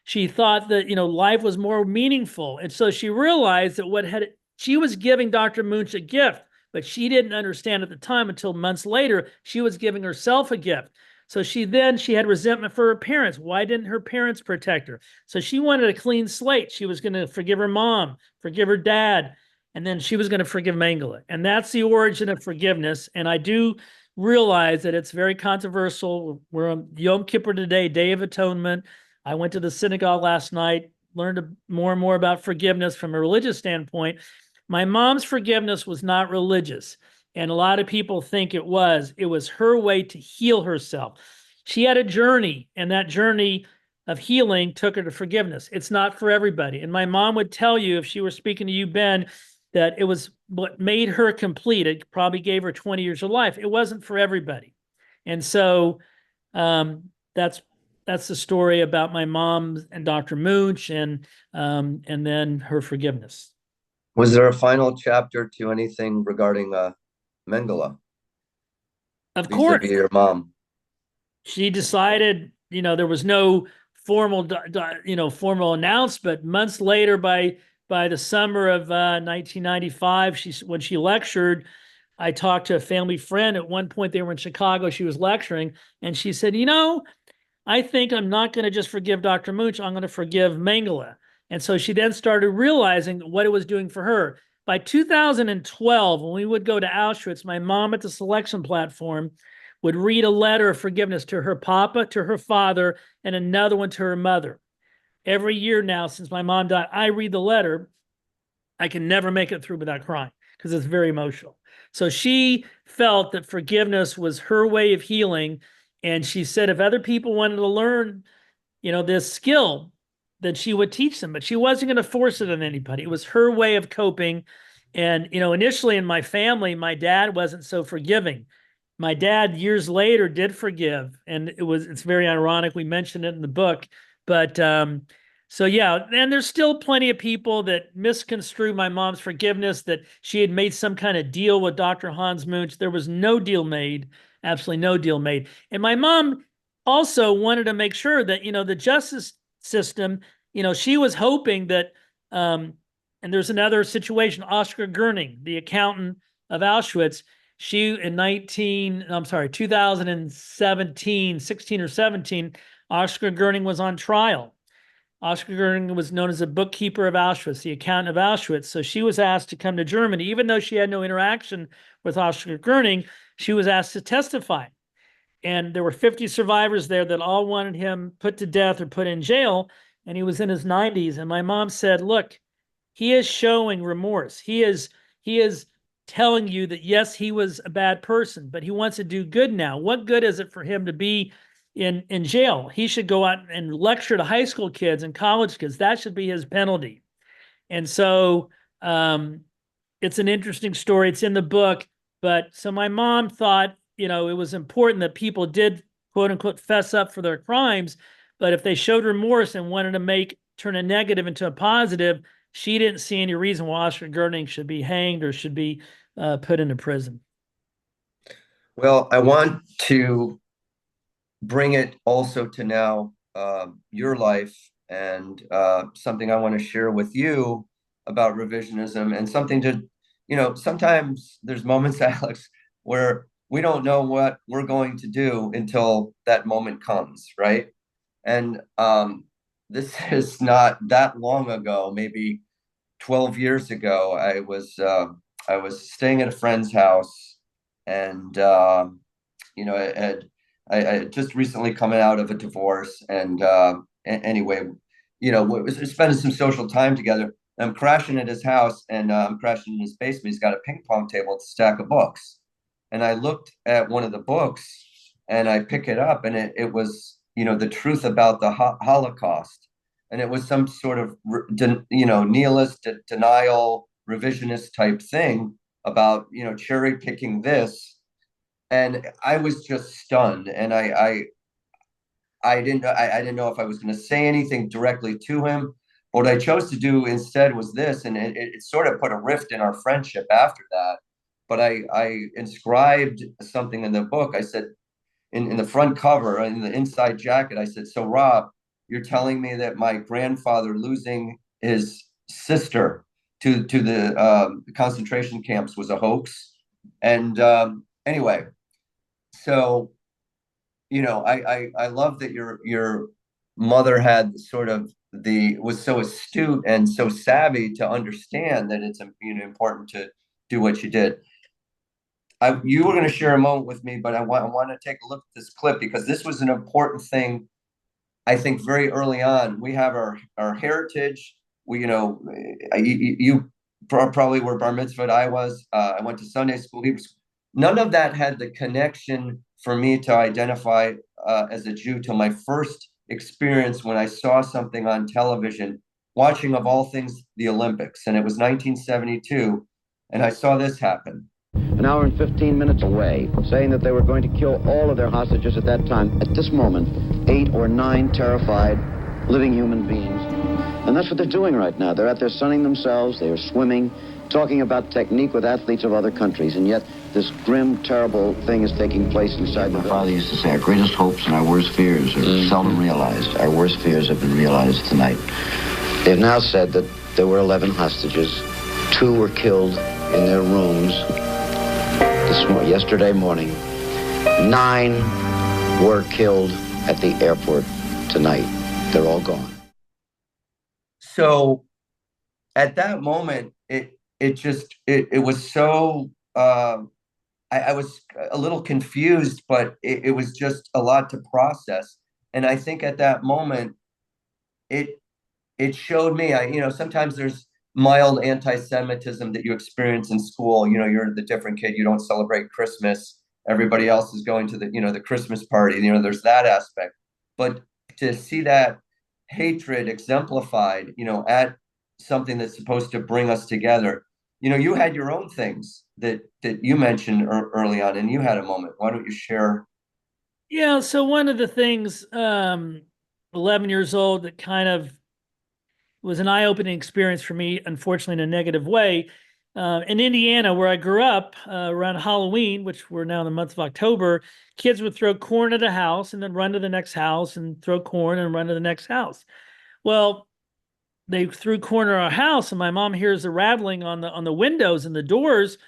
S2: She thought that, life was more meaningful. And so she realized that she was giving Dr. Munch a gift, but she didn't understand at the time until months later, she was giving herself a gift. So she had resentment for her parents. Why didn't her parents protect her? So she wanted a clean slate. She was going to forgive her mom, forgive her dad, and then she was going to forgive Mengele. And that's the origin of forgiveness. And I do realize that it's very controversial. We're on Yom Kippur today, Day of Atonement. I went to the synagogue last night, learned more and more about forgiveness from a religious standpoint. My mom's forgiveness was not religious. And a lot of people think it was. It was her way to heal herself. She had a journey, and that journey of healing took her to forgiveness. It's not for everybody. And my mom would tell you, if she were speaking to you, Ben, that it was what made her complete. It probably gave her 20 years of life. It wasn't for everybody. And so that's the story about my mom and Dr. Munch, and then her forgiveness.
S1: Was there a final chapter to anything regarding Mengele?
S2: Of course.
S1: Vis-a-vis your mom.
S2: She decided, there was no formal, formal announcement. Months later, by the summer of 1995, when she lectured, I talked to a family friend. At one point, they were in Chicago. She was lecturing, and she said, I think I'm not going to just forgive Dr. Munch. I'm going to forgive Mengele. And so she then started realizing what it was doing for her. By 2012, when we would go to Auschwitz, my mom at the selection platform would read a letter of forgiveness to her papa, to her father, and another one to her mother. Every year now, since my mom died, I read the letter. I can never make it through without crying because it's very emotional. So she felt that forgiveness was her way of healing. And she said if other people wanted to learn, this skill, then she would teach them, but she wasn't going to force it on anybody. It was her way of coping. And, initially in my family, my dad wasn't so forgiving. My dad years later did forgive. And it's very ironic. We mentioned it in the book, but, so yeah, and there's still plenty of people that misconstrue my mom's forgiveness, that she had made some kind of deal with Dr. Hans Munch. There was no deal made, absolutely no deal made. And my mom also wanted to make sure that, the justice system, she was hoping that, and there's another situation, Oscar Gerning, the accountant of Auschwitz, in 2017, 16 or 17, Oscar Gerning was on trial. Oscar Gerning was known as the bookkeeper of Auschwitz, the accountant of Auschwitz. So she was asked to come to Germany. Even though she had no interaction with Oscar Gerning, she was asked to testify. And there were 50 survivors there that all wanted him put to death or put in jail. And he was in his 90s. And my mom said, look, he is showing remorse. He is telling you that, yes, he was a bad person, but he wants to do good now. What good is it for him to be in jail? He should go out and lecture to high school kids and college kids. That should be his penalty. And so it's an interesting story. It's in the book. But so my mom thought, it was important that people did, quote unquote, fess up for their crimes. But if they showed remorse and wanted to turn a negative into a positive, she didn't see any reason why Oscar Gerning should be hanged or should be put into prison.
S1: Well, I want to bring it also to now your life, and something I want to share with you about revisionism, and something to, sometimes there's moments, Alex, where we don't know what we're going to do until that moment comes, right? And this is not that long ago, maybe 12 years ago. I was staying at a friend's house, and I had just recently come out of a divorce, and anyway, we're spending some social time together. I'm crashing at his house, and I'm crashing in his basement. He's got a ping pong table, it's a stack of books, and I looked at one of the books, and I pick it up, and it was, the truth about the Holocaust, and it was some sort of nihilist denial, revisionist type thing about cherry picking this. And I was just stunned, and I didn't know if I was going to say anything directly to him. What I chose to do instead was this, and it sort of put a rift in our friendship after that. but I inscribed something in the book. I said, in the front cover, in the inside jacket, I said, so Rob, you're telling me that my grandfather losing his sister to the concentration camps was a hoax? And anyway, so I love that your mother had sort of was so astute and so savvy to understand that it's important to do what you did. You were going to share a moment with me, but I want to take a look at this clip because this was an important thing. I think very early on, we have our heritage. You probably were bar mitzvahed. I was. I went to Sunday school. None of that had the connection for me to identify as a Jew till my first experience when I saw something on television, watching of all things the Olympics, and it was 1972, and I saw this happen.
S4: An hour and 15 minutes away, saying that they were going to kill all of their hostages at that time. At this moment, 8 or 9 terrified living human beings. And that's what they're doing right now. They're out there sunning themselves, they are swimming, talking about technique with athletes of other countries, and yet this grim, terrible thing is taking place inside. My father used to say, our greatest hopes and our worst fears are seldom realized. Our worst fears have been realized tonight. They've now said that there were 11 hostages. 2 were killed in their rooms yesterday morning. 9 were killed at the airport tonight. They're all gone.
S1: So at that moment, it was so I was a little confused, but it was just a lot to process. And I think at that moment, it showed me, sometimes there's mild anti-Semitism that you experience in school. You're the different kid. You don't celebrate Christmas. Everybody else is going to the Christmas party. There's that aspect. But to see that hatred exemplified, at something that's supposed to bring us together. You had your own things that you mentioned early on, and you had a moment. Why don't you share?
S2: Yeah. So one of the things, 11 years old, that kind of was an eye-opening experience for me, unfortunately, in a negative way. In Indiana, where I grew up, around Halloween, which we're now in the month of October, kids would throw corn at a house and then run to the next house and throw corn and run to the next house. Well, they threw corn at our house, and my mom hears the rattling on the windows and the doors,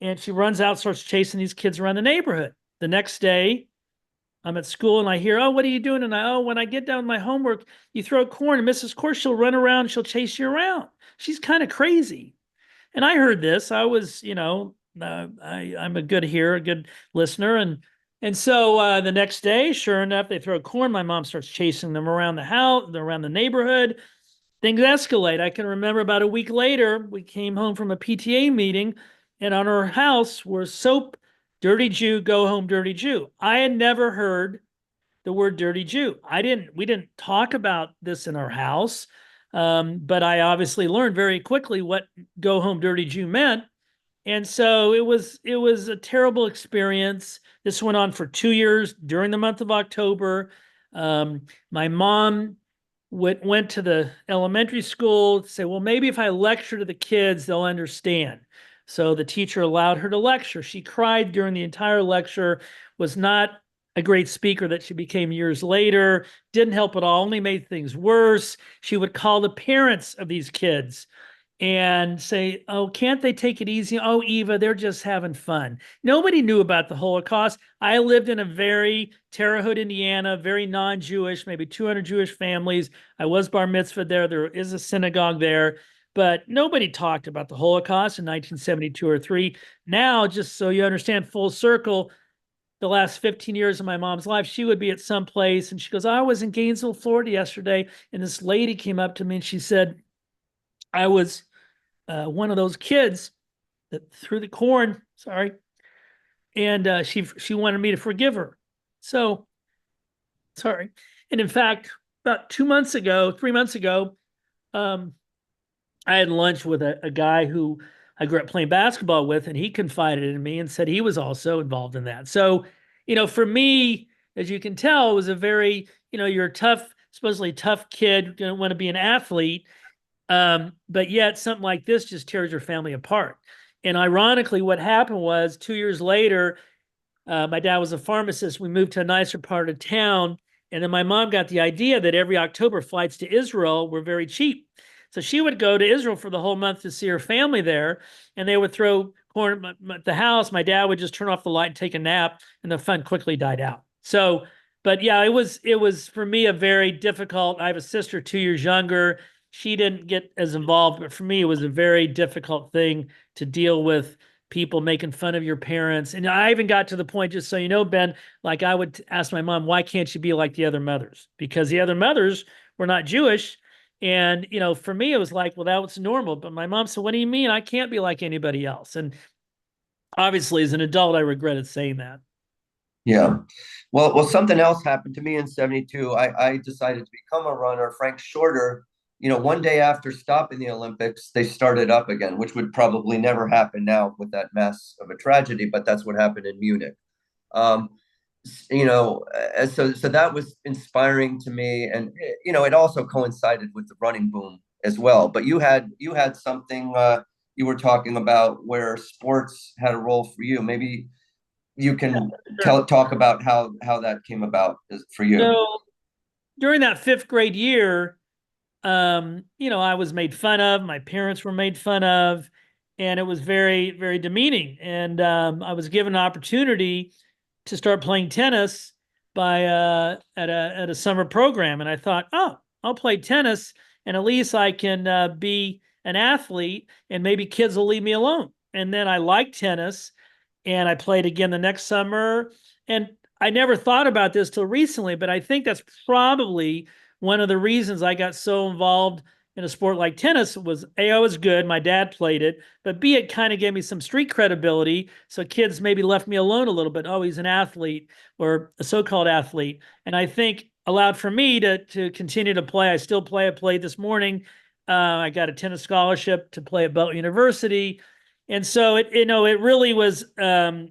S2: and she runs out, starts chasing these kids around the neighborhood. The next day, I'm at school and I hear, oh, what are you doing? And when I get done with my homework, you throw corn, and Mrs. Course, she'll run around, she'll chase you around. She's kind of crazy. And I heard this. I was, I'm a good hearer, a good listener. And so the next day, sure enough, they throw corn. My mom starts chasing them around the house, around the neighborhood. Things escalate. I can remember about a week later, we came home from a PTA meeting, and on our house were soap, dirty Jew, go home, dirty Jew. I had never heard the word dirty Jew. We didn't talk about this in our house. But I obviously learned very quickly what go home, dirty Jew meant. And so it was a terrible experience. This went on for 2 years during the month of October. My mom went to the elementary school to say, well, maybe if I lecture to the kids, they'll understand. So the teacher allowed her to lecture. She cried during the entire lecture, was not a great speaker that she became years later, didn't help at all, only made things worse. She would call the parents of these kids and say, oh, can't they take it easy? Oh, Eva, they're just having fun. Nobody knew about the Holocaust. I lived in a very Terre Haute, Indiana, very non-Jewish, maybe 200 Jewish families. I was bar mitzvah there. There is a synagogue there. But nobody talked about the Holocaust in 1972 or 3. Now, just so you understand, full circle, the last 15 years of my mom's life, she would be at some place and she goes, I was in Gainesville, Florida yesterday. And this lady came up to me and she said, I was one of those kids that threw the corn, sorry. And she wanted me to forgive her. So, sorry. And in fact, about 3 months ago, I had lunch with a guy who I grew up playing basketball with, and he confided in me and said he was also involved in that. So, for me, as you can tell, it was a very, you're a tough, supposedly tough kid, going to want to be an athlete. But yet something like this just tears your family apart. And ironically, what happened was 2 years later, my dad was a pharmacist. We moved to a nicer part of town. And then my mom got the idea that every October flights to Israel were very cheap. So she would go to Israel for the whole month to see her family there. And they would throw corn at the house. My dad would just turn off the light and take a nap, and the fun quickly died out. So, but yeah, it was for me a very difficult. I have a sister 2 years younger. She didn't get as involved, but for me, it was a very difficult thing to deal with, people making fun of your parents. And I even got to the point, just so you know, Ben, like I would ask my mom, why can't you be like the other mothers? Because the other mothers were not Jewish. And, for me, it was like, well, that was normal. But my mom said, what do you mean? I can't be like anybody else. And obviously, as an adult, I regretted saying that.
S1: Yeah. Well, something else happened to me in 72. I decided to become a runner. Frank Shorter, one day after stopping the Olympics, they started up again, which would probably never happen now with that mess of a tragedy, but that's what happened in Munich. Um, so that was inspiring to me. And, it also coincided with the running boom as well. But you had something you were talking about where sports had a role for you. Maybe you can talk about how that came about for you.
S2: So during that fifth grade year, I was made fun of. My parents were made fun of, and it was very, very demeaning. And I was given an opportunity to start playing tennis by at a summer program, and I thought, oh, I'll play tennis, and at least I can be an athlete, and maybe kids will leave me alone. And then I liked tennis, and I played again the next summer. And I never thought about this till recently, but I think that's probably one of the reasons I got so involved in a sport like tennis. Was A, I was good, my dad played it, but B, it kind of gave me some street credibility. So kids maybe left me alone a little bit. Oh, he's an athlete, or a so-called athlete. And I think allowed for me to continue to play. I still play. I played this morning. I got a tennis scholarship to play at Butler University. And so it really was an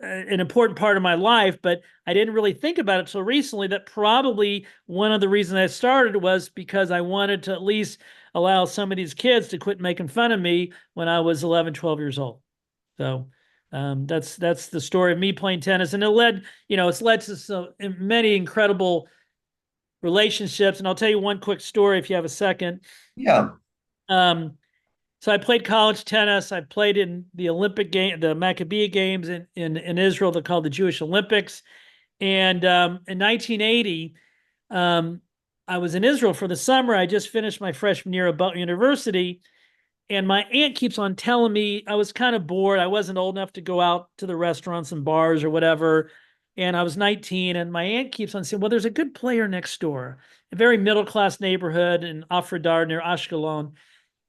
S2: important part of my life, but I didn't really think about it till recently, that probably one of the reasons I started was because I wanted to at least allow some of these kids to quit making fun of me when I was 11, 12 years old. So that's the story of me playing tennis. And it's led to so many incredible relationships. And I'll tell you one quick story if you have a second.
S1: Yeah.
S2: So I played college tennis. I played in the Olympic game, the Maccabi Games in Israel. They're called the Jewish Olympics. And in 1980, I was in Israel for the summer. I just finished my freshman year at Butler University. And my aunt keeps on telling me, I was kind of bored. I wasn't old enough to go out to the restaurants and bars or whatever. And I was 19. And my aunt keeps on saying, well, there's a good player next door, a very middle-class neighborhood in Afrodar near Ashkelon.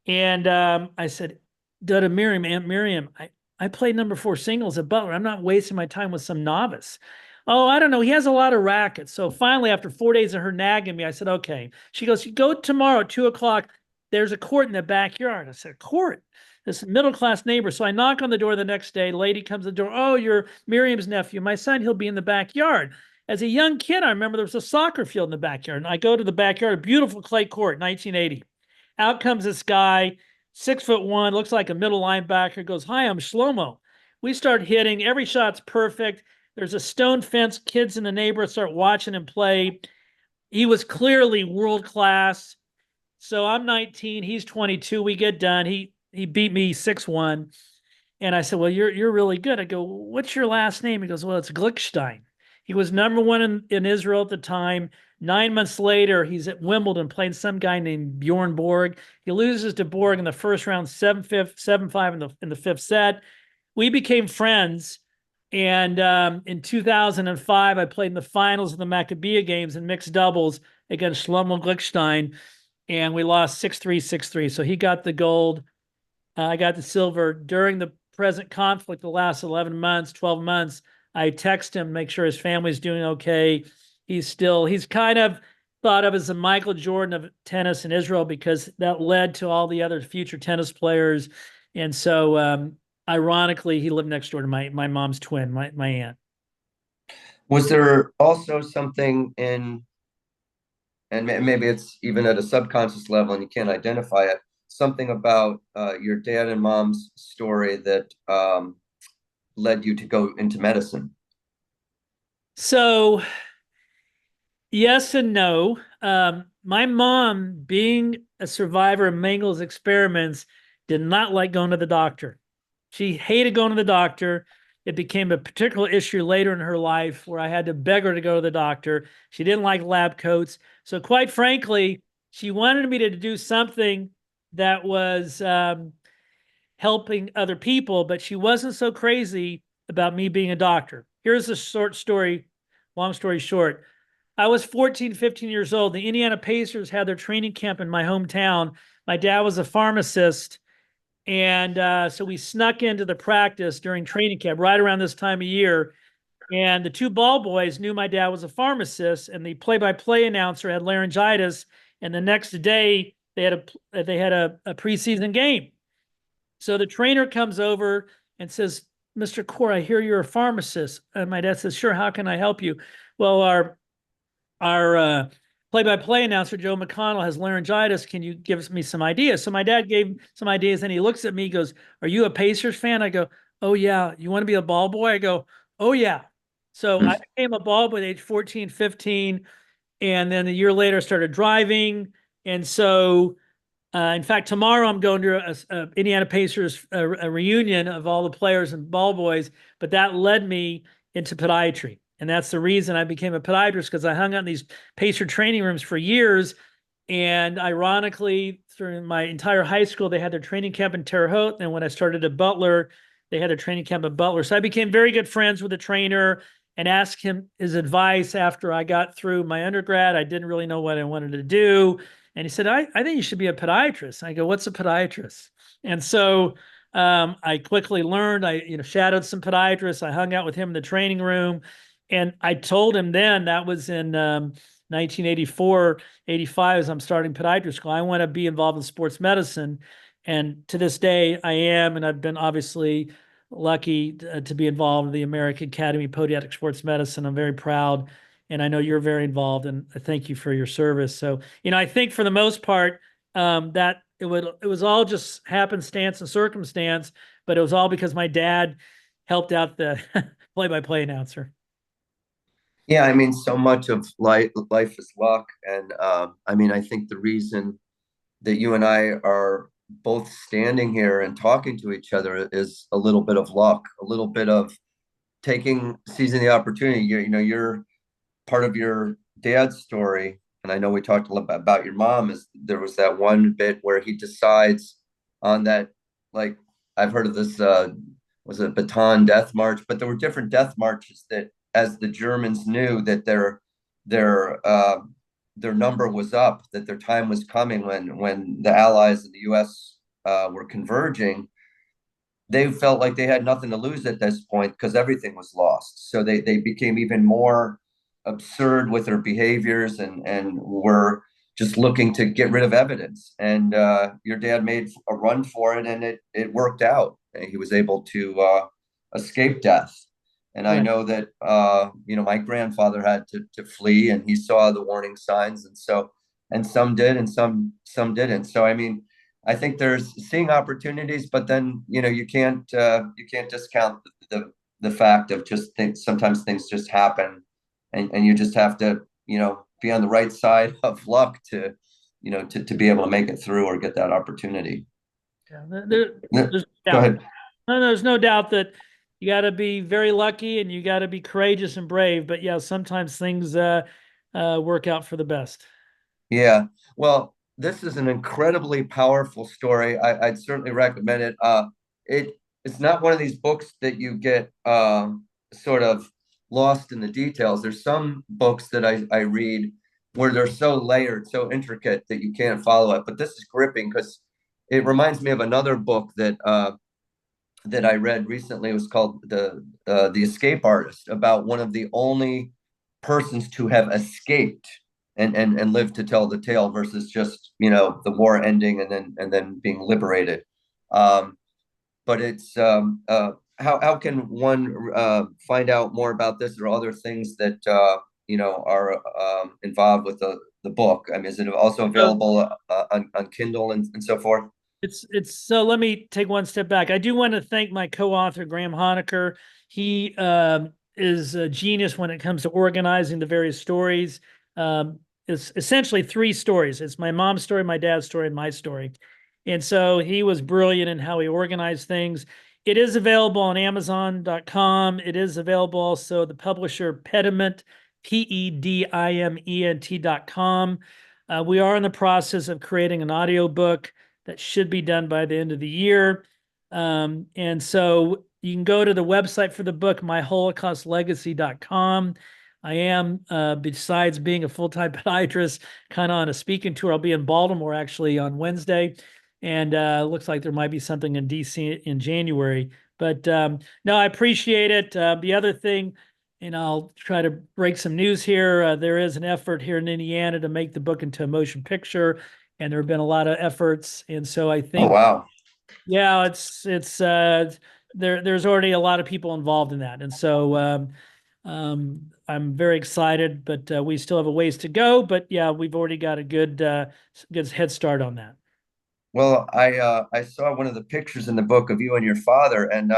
S2: And I said, Aunt Miriam, I played number 4 singles at Butler. I'm not wasting my time with some novice. Oh, I don't know. He has a lot of rackets. So finally, after 4 days of her nagging me, I said, okay. She goes, you go tomorrow at 2:00. There's a court in the backyard. I said, court? This middle-class neighbor. So I knock on the door the next day. Lady comes to the door. Oh, you're Miriam's nephew. My son, he'll be in the backyard. As a young kid, I remember there was a soccer field in the backyard. And I go to the backyard, a beautiful clay court, 1980. Out comes this guy, 6'1", looks like a middle linebacker, goes, hi, I'm Shlomo. We start hitting. Every shot's perfect. There's a stone fence. Kids in the neighborhood start watching him play. He was clearly world class. So I'm 19. He's 22. We get done. He beat me 6'1". And I said, well, you're really good. I go, what's your last name? He goes, well, it's Glickstein. He was number 1 in Israel at the time. 9 months later, he's at Wimbledon playing some guy named Bjorn Borg. He loses to Borg in the first round, 7-5 in the 5th set. We became friends. And in 2005, I played in the finals of the Maccabi Games in mixed doubles against Shlomo Glickstein. And we lost 6-3, 6-3. So he got the gold. I got the silver. During the present conflict, the last 11 months, 12 months, I text him, make sure his family's doing okay. He's kind of thought of as the Michael Jordan of tennis in Israel, because that led to all the other future tennis players. And so, ironically, he lived next door to my mom's twin, my aunt.
S1: Was there also something and maybe it's even at a subconscious level and you can't identify it, something about your dad and mom's story that led you to go into medicine.
S2: So yes and no. My mom, being a survivor of Mengel's experiments, did not like going to the doctor. She hated going to the doctor. It became a particular issue later in her life where I had to beg her to go to the doctor. She didn't like lab coats. So quite frankly, she wanted me to do something that was helping other people, but she wasn't so crazy about me being a doctor. Here's a short story, long story short. I was 14, 15 years old. The Indiana Pacers had their training camp in my hometown. My dad was a pharmacist. And so we snuck into the practice during training camp right around this time of year. And the two ball boys knew my dad was a pharmacist, and the play-by-play announcer had laryngitis. And the next day they had a preseason game. So the trainer comes over and says, "Mr. Core, I hear you're a pharmacist." And my dad says, "Sure, how can I help you?" Well, our play-by-play announcer, Joe McConnell, has laryngitis. Can you give me some ideas? So my dad gave some ideas, and he looks at me, he goes, "Are you a Pacers fan?" I go, "Oh, yeah." "You want to be a ball boy?" I go, "Oh, yeah." So I became a ball boy at age 14, 15. And then a year later, I started driving. And so in fact, tomorrow I'm going to a Indiana Pacers a reunion of all the players and ball boys, but that led me into podiatry. And that's the reason I became a podiatrist, because I hung out in these Pacer training rooms for years. And ironically, through my entire high school, they had their training camp in Terre Haute. And when I started at Butler, they had a training camp at Butler. So I became very good friends with the trainer and asked him his advice after I got through my undergrad. I didn't really know what I wanted to do. And he said, I think you should be a podiatrist. I go, "What's a podiatrist?" And so I quickly learned. I shadowed some podiatrists. I hung out with him in the training room. And I told him then, that was in 1984, 85, as I'm starting podiatry school, I want to be involved in sports medicine. And to this day, I am. And I've been obviously lucky to be involved in the American Academy of Podiatric Sports Medicine. I'm very proud. And I know you're very involved, and I thank you for your service. So, I think for the most part, that it was all just happenstance and circumstance, but it was all because my dad helped out the play-by-play announcer.
S1: Yeah, I mean, so much of life is luck, and I mean, I think the reason that you and I are both standing here and talking to each other is a little bit of luck, a little bit of seizing the opportunity. You're part of your dad's story, and I know we talked a little bit about your mom. Is there was that one bit where he decides on that, like, I've heard of this, was it Baton Death March? But there were different death marches that, as the Germans knew that their number was up, that their time was coming when the Allies and the U.S. Were converging. They felt like they had nothing to lose at this point because everything was lost. So they became even more absurd with their behaviors and were just looking to get rid of evidence. And your dad made a run for it, and it worked out. He was able to escape death. And I know that my grandfather had to flee, and he saw the warning signs, and some did, and some didn't. So I mean, I think there's seeing opportunities, but then you can't discount the fact of just sometimes things just happen, and you just have to be on the right side of luck to be able to make it through or get that opportunity.
S2: Yeah, there's
S1: Go ahead.
S2: No, there's no doubt that you got to be very lucky and you got to be courageous and brave. But yeah, sometimes things work out for the best.
S1: Yeah. Well, this is an incredibly powerful story. I'd certainly recommend it. It's not one of these books that you get sort of lost in the details. There's some books that I read where they're so layered, so intricate that you can't follow it. But this is gripping because it reminds me of another book that I read recently. It was called The Escape Artist, about one of the only persons to have escaped and lived to tell the tale versus just the war ending and then being liberated. But it's how can one find out more about this or other things that are involved with the book? I mean, is it also available on Kindle and so forth?
S2: So let me take one step back. I do want to thank my co-author, Graham Honecker. He is a genius when it comes to organizing the various stories. It's essentially three stories. It's my mom's story, my dad's story, and my story. And so he was brilliant in how he organized things. It is available on Amazon.com. It is available also the publisher Pediment, PEDIMENT.com. We are in the process of creating an audiobook that should be done by the end of the year. And so you can go to the website for the book, myholocaustlegacy.com. I am, besides being a full-time podiatrist, kind of on a speaking tour. I'll be in Baltimore actually on Wednesday. And looks like there might be something in DC in January. But no, I appreciate it. The other thing, and I'll try to break some news here. There is an effort here in Indiana to make the book into a motion picture, and there have been a lot of efforts. And so I
S1: Oh,
S2: think,
S1: wow.
S2: yeah, there's already a lot of people involved in that. And so I'm very excited, but we still have a ways to go. But yeah, we've already got a good head start on that.
S1: Well, I saw one of the pictures in the book of you and your father, and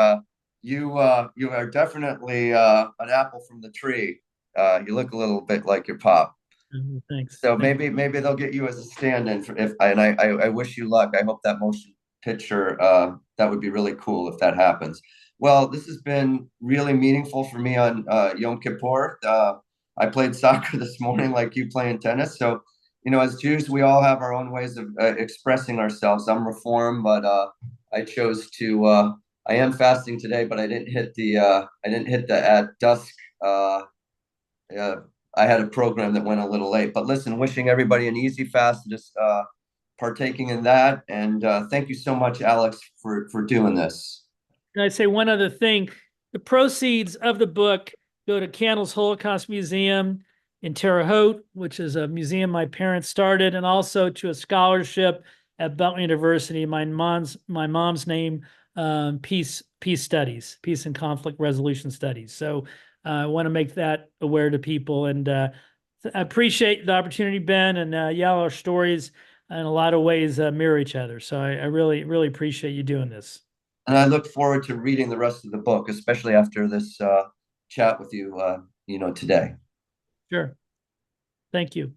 S1: you are definitely an apple from the tree. You look a little bit like your pop.
S2: Thanks.
S1: So maybe they'll get you as a stand-in for if and I wish you luck. I hope that motion picture that would be really cool if that happens. Well, this has been really meaningful for me on Yom Kippur. I played soccer this morning like you playing tennis. So, as Jews, we all have our own ways of expressing ourselves. I'm Reform, but I chose to. I am fasting today, but I didn't hit the at dusk. Uh, I had a program that went a little late. But listen, wishing everybody an easy fast, just partaking in that. And thank you so much, Alex, for doing this.
S2: Can I say one other thing? The proceeds of the book go to Candles Holocaust Museum in Terre Haute, which is a museum my parents started, and also to a scholarship at Belton University. My mom's name, Peace Studies, Peace and Conflict Resolution Studies. So I want to make that aware to people, and I appreciate the opportunity, Ben. And yeah, our stories in a lot of ways mirror each other. So I really, really appreciate you doing this.
S1: And I look forward to reading the rest of the book, especially after this chat with you, today.
S2: Sure. Thank you.